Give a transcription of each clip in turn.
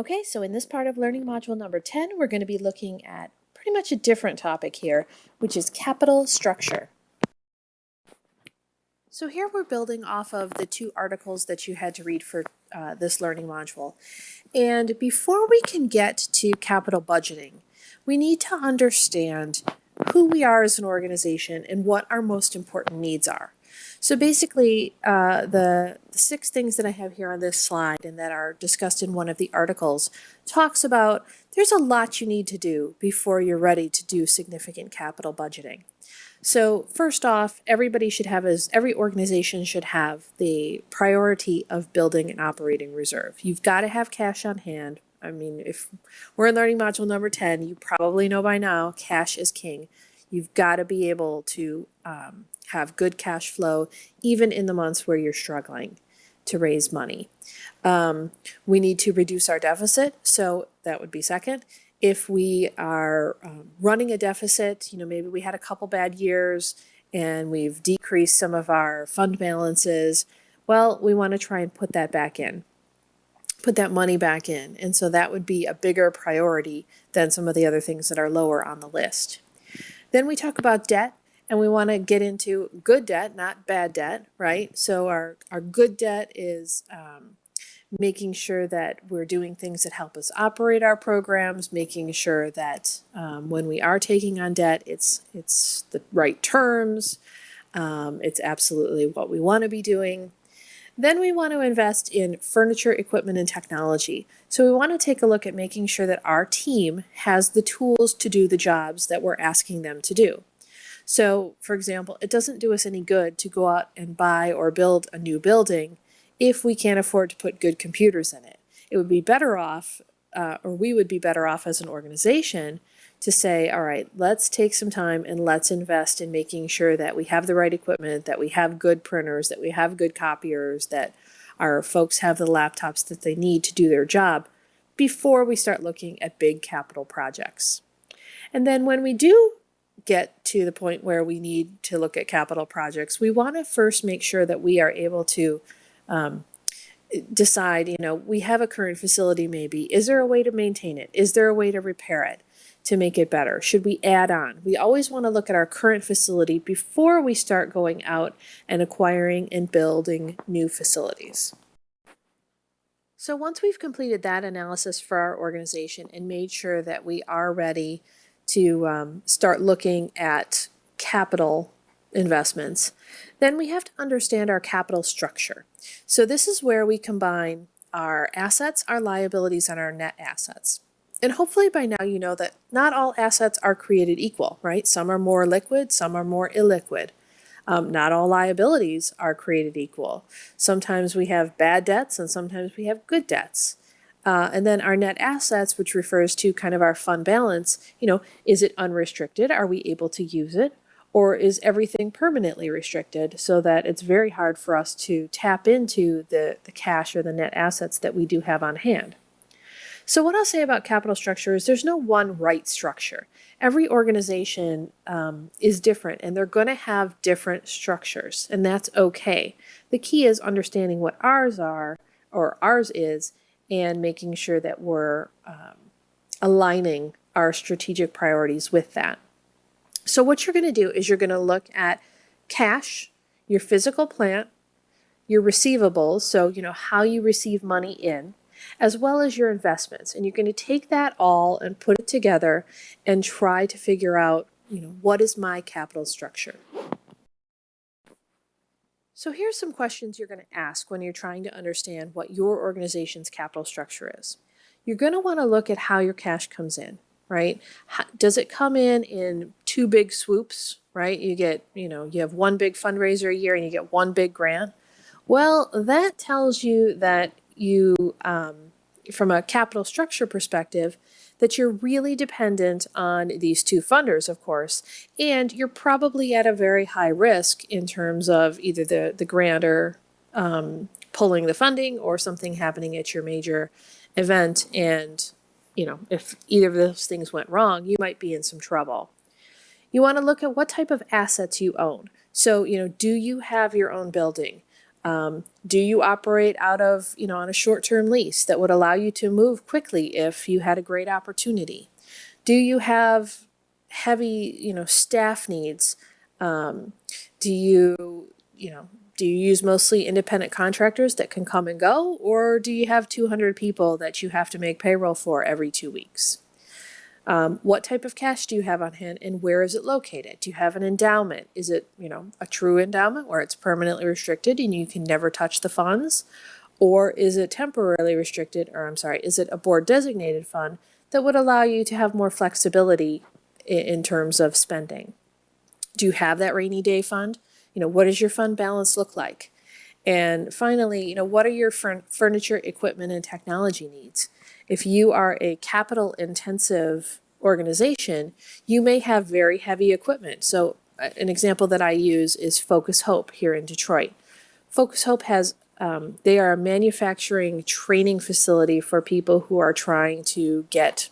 Okay, so in this part of learning module number 10, we're going to be looking at pretty much a different topic here, which is capital structure. So here we're building off of the two articles that you had to read for this learning module. And before we can get to capital budgeting, we need to understand who we are as an organization and what our most important needs are. So basically, the 6 things that I have here on this slide and that are discussed in one of the articles talks about there's a lot you need to do before you're ready to do significant capital budgeting. So first off, every organization should have the priority of building an operating reserve. You've got to have cash on hand. I mean, if we're in learning module number 10, you probably know by now, cash is king. You've got to be able to have good cash flow, even in the months where you're struggling to raise money. We need to reduce our deficit, so that would be second. If we are running a deficit, maybe we had a couple bad years and we've decreased some of our fund balances, well, we want to try and put that back in. Put that money back in. And so that would be a bigger priority than some of the other things that are lower on the list. Then we talk about debt, and we want to get into good debt, not bad debt, right? So our good debt is making sure that we're doing things that help us operate our programs, making sure that when we are taking on debt, it's the right terms, it's absolutely what we want to be doing. Then we want to invest in furniture, equipment, and technology. So we want to take a look at making sure that our team has the tools to do the jobs that we're asking them to do. So, for example, it doesn't do us any good to go out and buy or build a new building if we can't afford to put good computers in it. It would be better off, or we would be better off as an organization to say, all right, let's take some time and let's invest in making sure that we have the right equipment, that we have good printers, that we have good copiers, that our folks have the laptops that they need to do their job before we start looking at big capital projects. And then when we do get to the point where we need to look at capital projects, we want to first make sure that we are able to decide, we have a current facility maybe. Is there a way to maintain it? Is there a way to repair it to make it better? Should we add on? We always want to look at our current facility before we start going out and acquiring and building new facilities. So once we've completed that analysis for our organization and made sure that we are ready to start looking at capital investments, then we have to understand our capital structure. So this is where we combine our assets, our liabilities, and our net assets. And hopefully by now you know that not all assets are created equal, right? Some are more liquid, some are more illiquid. Not all liabilities are created equal. Sometimes we have bad debts and sometimes we have good debts. And then our net assets, which refers to kind of our fund balance, is it unrestricted? Are we able to use it? Or is everything permanently restricted so that it's very hard for us to tap into the cash or the net assets that we do have on hand? So what I'll say about capital structure is there's no one right structure. Every organization is different, and they're going to have different structures, and that's okay. The key is understanding what ours are, or ours is, and making sure that we're aligning our strategic priorities with that. So what you're going to do is you're going to look at cash, your physical plant, your receivables, so how you receive money in, as well as your investments. And you're going to take that all and put it together and try to figure out, what is my capital structure? So here's some questions you're going to ask when you're trying to understand what your organization's capital structure is. You're going to want to look at how your cash comes in, right? Does it come in 2 big swoops, right? You get, you have one big fundraiser a year and you get one big grant. Well, that tells you that you, from a capital structure perspective, that you're really dependent on these 2 funders, of course, and you're probably at a very high risk in terms of either the grantor pulling the funding or something happening at your major event. And, if either of those things went wrong, you might be in some trouble. You want to look at what type of assets you own. So, do you have your own building? Do you operate out of, on a short-term lease that would allow you to move quickly if you had a great opportunity? Do you have heavy, staff needs? Do you use mostly independent contractors that can come and go, or do you have 200 people that you have to make payroll for every 2 weeks? What type of cash do you have on hand, and where is it located? Do you have an endowment? Is it, a true endowment where it's permanently restricted and you can never touch the funds? Or is it temporarily restricted, is it a board designated fund that would allow you to have more flexibility in terms of spending? Do you have that rainy day fund? What does your fund balance look like? And finally, what are your furniture, equipment, and technology needs? If you are a capital intensive organization, you may have very heavy equipment. So an example that I use is Focus Hope here in Detroit. Focus Hope has, they are a manufacturing training facility for people who are trying to get,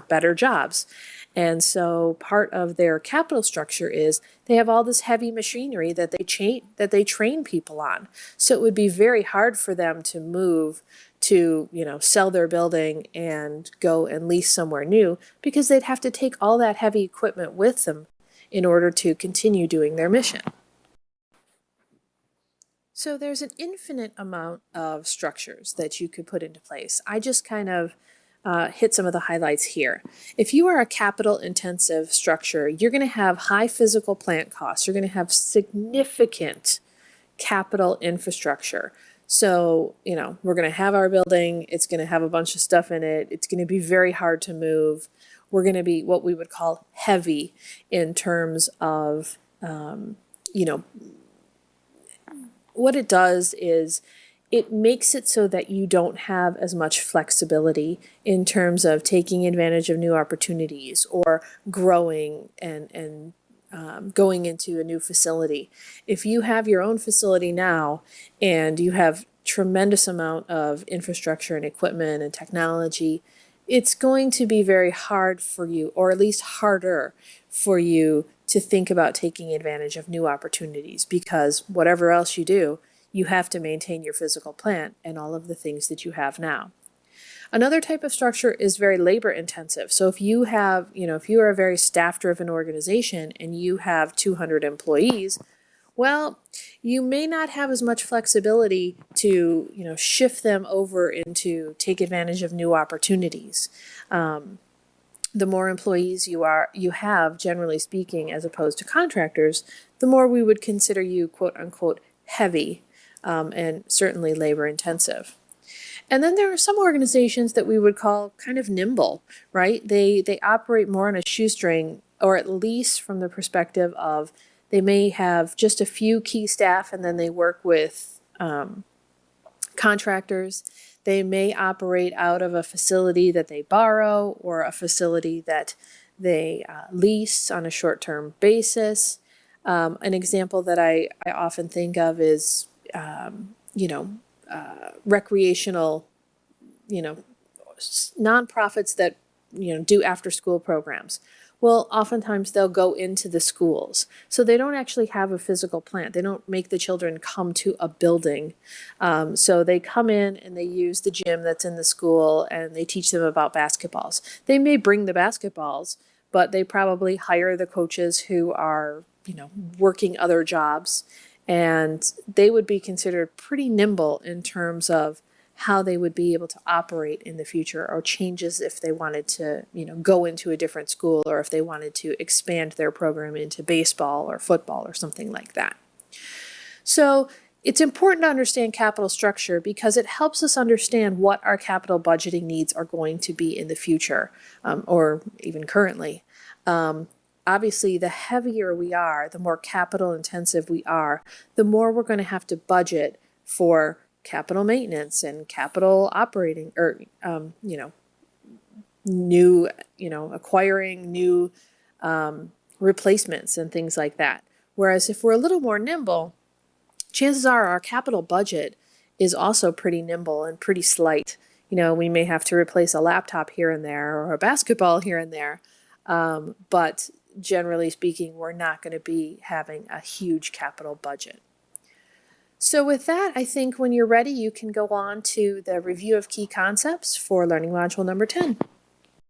better jobs. And so part of their capital structure is they have all this heavy machinery that they train people on. So it would be very hard for them to move to, sell their building and go and lease somewhere new, because they'd have to take all that heavy equipment with them in order to continue doing their mission. So there's an infinite amount of structures that you could put into place. I just kind of hit some of the highlights here. If you are a capital intensive structure, you're going to have high physical plant costs. You're going to have significant capital infrastructure. So, we're going to have our building. It's going to have a bunch of stuff in it. It's going to be very hard to move. We're going to be what we would call heavy in terms of, what it does is it makes it so that you don't have as much flexibility in terms of taking advantage of new opportunities or growing and going into a new facility. If you have your own facility now and you have tremendous amount of infrastructure and equipment and technology, it's going to be very hard for you, or at least harder for you, to think about taking advantage of new opportunities, because whatever else you do, you have to maintain your physical plant and all of the things that you have now. Another type of structure is very labor intensive. So if you have, if you are a very staff driven organization and you have 200 employees, well, you may not have as much flexibility to, shift them over into take advantage of new opportunities. The more employees you have, generally speaking, as opposed to contractors, the more we would consider you, quote unquote, heavy, and certainly labor intensive. And then there are some organizations that we would call kind of nimble, right? They operate more on a shoestring, or at least from the perspective of they may have just a few key staff and then they work with contractors. They may operate out of a facility that they borrow or a facility that they lease on a short-term basis. An example that I often think of is, recreational, nonprofits that, do after-school programs. Well, oftentimes they'll go into the schools. So they don't actually have a physical plant. They don't make the children come to a building. So they come in and they use the gym that's in the school and they teach them about basketballs. They may bring the basketballs, but they probably hire the coaches who are, working other jobs. And they would be considered pretty nimble in terms of how they would be able to operate in the future, or changes if they wanted to, go into a different school, or if they wanted to expand their program into baseball or football or something like that. So it's important to understand capital structure because it helps us understand what our capital budgeting needs are going to be in the future, or even currently. Obviously, the heavier we are, the more capital intensive we are, the more we're going to have to budget for capital maintenance and capital operating, or, new, acquiring new replacements and things like that. Whereas if we're a little more nimble, chances are our capital budget is also pretty nimble and pretty slight. We may have to replace a laptop here and there or a basketball here and there, but generally speaking, we're not going to be having a huge capital budget. So with that, I think when you're ready, you can go on to the review of key concepts for learning module number 10.